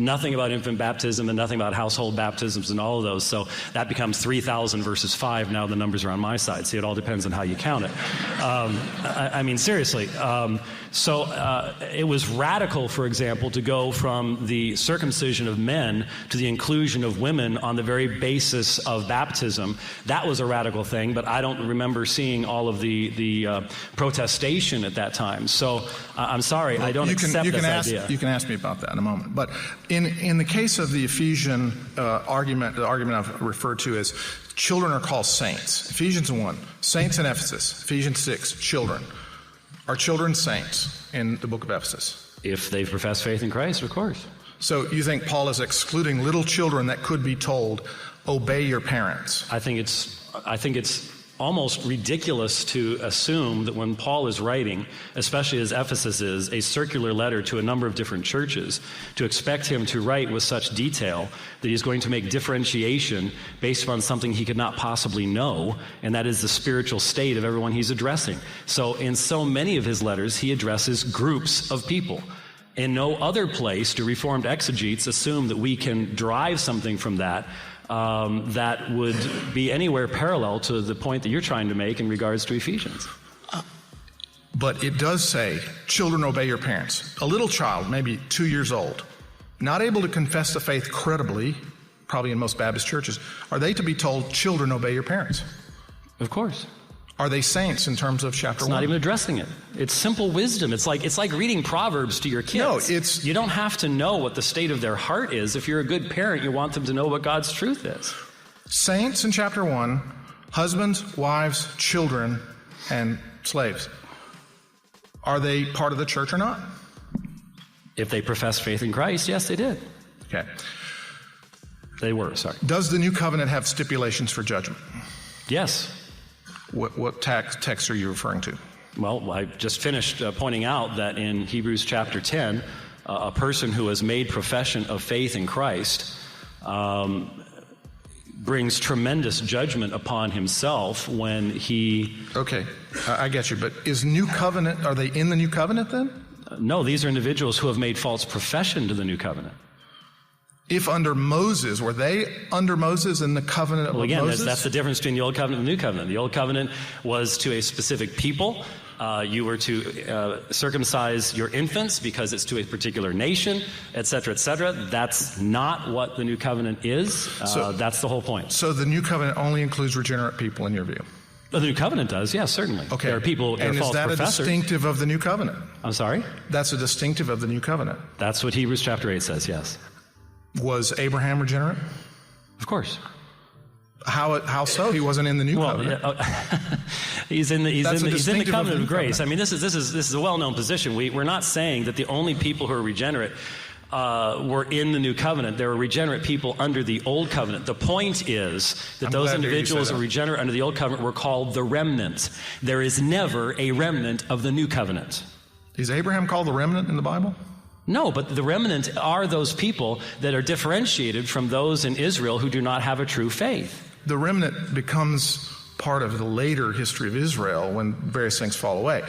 Nothing about infant baptism and nothing about household baptisms and all of those. So that becomes 3,000 versus 5. Now the numbers are on my side. See, it all depends on how you count it. I mean, seriously. So it was radical, for example, to go from the circumcision of men to the inclusion of women on the very basis of baptism. That was a radical thing, but I don't remember seeing all of the protestation at that time. So I'm sorry, I don't accept this idea. You can ask me about that in a moment. But in the case of the Ephesian argument, the argument I've referred to as children are called saints. Ephesians 1, saints in Ephesus. Ephesians 6, children. Are children saints in the book of Ephesus? If they profess faith in Christ, of course. So you think Paul is excluding little children that could be told, obey your parents? I think it's almost ridiculous to assume that when Paul is writing, especially as Ephesus is, a circular letter to a number of different churches, to expect him to write with such detail that he's going to make differentiation based upon something he could not possibly know, and that is the spiritual state of everyone he's addressing. So in so many of his letters, he addresses groups of people. In no other place do Reformed exegetes assume that we can derive something from that that would be anywhere parallel to the point that you're trying to make in regards to Ephesians. But it does say, children, obey your parents. A little child, maybe 2 years old, not able to confess the faith credibly, probably in most Baptist churches, are they to be told, children, obey your parents? Of course. Are they saints in terms of chapter 1? It's not even addressing it. It's simple wisdom. It's like reading Proverbs to your kids. No, you don't have to know what the state of their heart is. If you're a good parent, you want them to know what God's truth is. Saints in chapter 1, husbands, wives, children, and slaves. Are they part of the church or not? If they profess faith in Christ, yes, they did. Okay. They were, sorry. Does the new covenant have stipulations for judgment? Yes. What text are you referring to? Well, I just finished pointing out that in Hebrews chapter 10, a person who has made profession of faith in Christ brings tremendous judgment upon himself when he... Okay, I get you, but is new covenant, are they in the new covenant then? No, these are individuals who have made false profession to the new covenant. If under Moses, were they under Moses in the covenant of Moses? Well, again, that's the difference between the Old Covenant and the New Covenant. The Old Covenant was to a specific people. You were to circumcise your infants because it's to a particular nation, et cetera, et cetera. That's not what the New Covenant is. That's the whole point. So the New Covenant only includes regenerate people in your view? The New Covenant does, yes, certainly. Okay. There are people, there are false professors. And is that a distinctive of the New Covenant? I'm sorry? That's a distinctive of the New Covenant. That's what Hebrews chapter 8 says, yes. Was Abraham regenerate? Of course. How so? He wasn't in the new covenant. He's in the covenant of grace. Covenant. I mean, this is a well-known position. We're not saying that the only people who are regenerate were in the new covenant. There were regenerate people under the old covenant. The point is that those individuals who are regenerate under the old covenant were called the remnant. There is never a remnant of the new covenant. Is Abraham called the remnant in the Bible? No, but the remnant are those people that are differentiated from those in Israel who do not have a true faith. The remnant becomes part of the later history of Israel when various things fall away.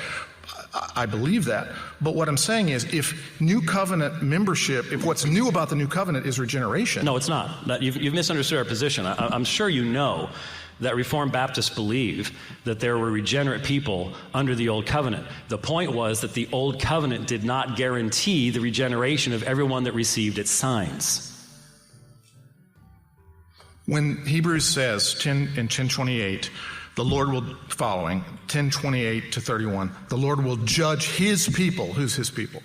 I believe that. But what I'm saying is, if new covenant membership, if what's new about the new covenant is regeneration. No, it's not. You've misunderstood our position. I'm sure you know that Reformed Baptists believe that there were regenerate people under the Old Covenant. The point was that the Old Covenant did not guarantee the regeneration of everyone that received its signs. When Hebrews says in 10:28, the Lord will, following 10:28 to 31, the Lord will judge his people. Who's his people?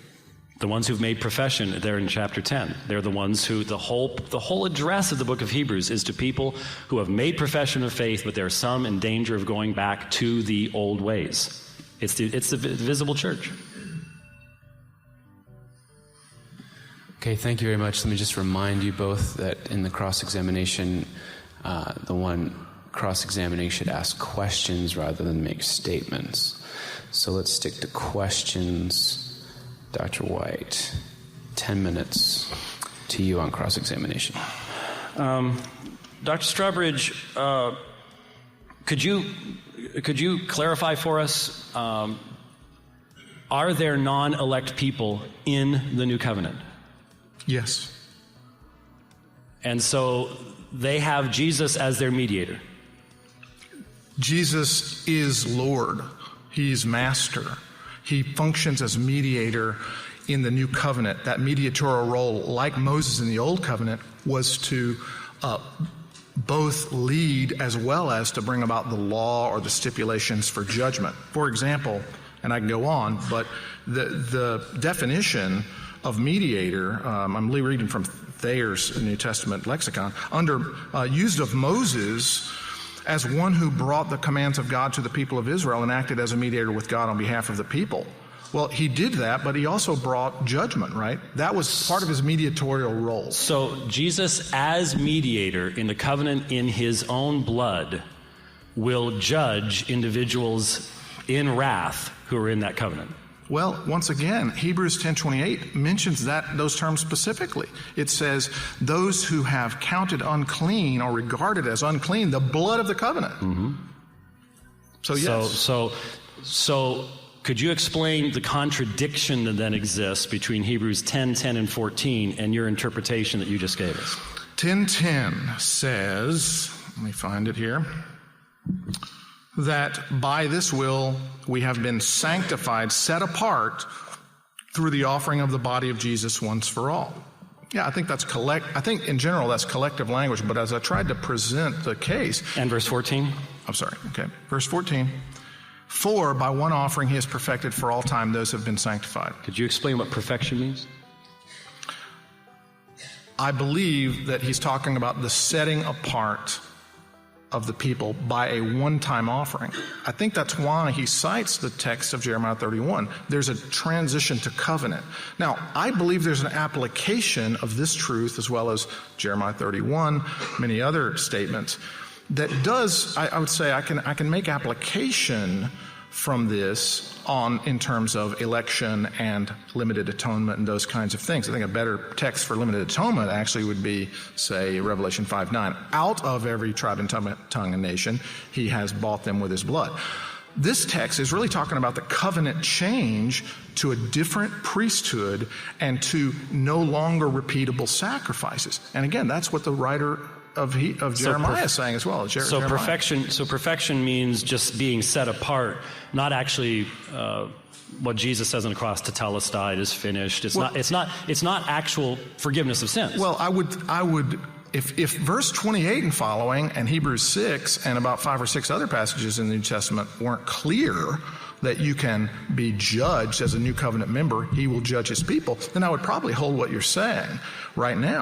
The ones who've made profession there in chapter 10. They're the ones who, the whole address of the book of Hebrews is to people who have made profession of faith, but there are some in danger of going back to the old ways. It's the visible church. Okay, thank you very much. Let me just remind you both that in the cross-examination, the one cross-examining should ask questions rather than make statements. So let's stick to questions. Dr. White, 10 minutes to you on cross-examination. Dr. Strawbridge, could you clarify for us, are there non-elect people in the New Covenant? Yes. And so they have Jesus as their mediator. Jesus is Lord. He's master. He functions as mediator in the new covenant. That mediatorial role, like Moses in the old covenant, was to both lead as well as to bring about the law or the stipulations for judgment. For example, and I can go on, but the definition of mediator, I'm reading from Thayer's New Testament lexicon, used of Moses as one who brought the commands of God to the people of Israel and acted as a mediator with God on behalf of the people. Well, he did that, but he also brought judgment, right? That was part of his mediatorial role. So Jesus, as mediator in the covenant in his own blood, will judge individuals in wrath who are in that covenant. Well, once again, Hebrews 10:28 mentions those terms specifically. It says, those who have counted unclean or regarded as unclean the blood of the covenant. Mm-hmm. So, yes. So could you explain the contradiction that then exists between Hebrews 10:10 and 14 and your interpretation that you just gave us? 10:10 says, let me find it here, that by this will we have been sanctified, set apart through the offering of the body of Jesus once for all. Yeah, I think I think in general that's collective language, but as I tried to present the case. And verse 14? I'm sorry, okay. Verse 14. For by one offering he has perfected for all time those who have been sanctified. Could you explain what perfection means? I believe that he's talking about the setting apart of the people by a one-time offering. I think that's why he cites the text of Jeremiah 31. There's a transition to covenant. Now, I believe there's an application of this truth as well as Jeremiah 31, many other statements, that does, I would say, I can make application from this in terms of election and limited atonement and those kinds of things. I think a better text for limited atonement actually would be, say, Revelation 5:9. Out of every tribe and tongue and nation, he has bought them with his blood. This text is really talking about the covenant change to a different priesthood and to no longer repeatable sacrifices. And again, that's what the writer of Jeremiah is saying as well. So perfection means just being set apart, not actually what Jesus says on the cross, tetelestai, is finished. It's not actual forgiveness of sins. Well, I would if verse 28 and following and Hebrews 6 and about 5 or 6 other passages in the New Testament weren't clear that you can be judged as a new covenant member, he will judge his people, then I would probably hold what you're saying right now.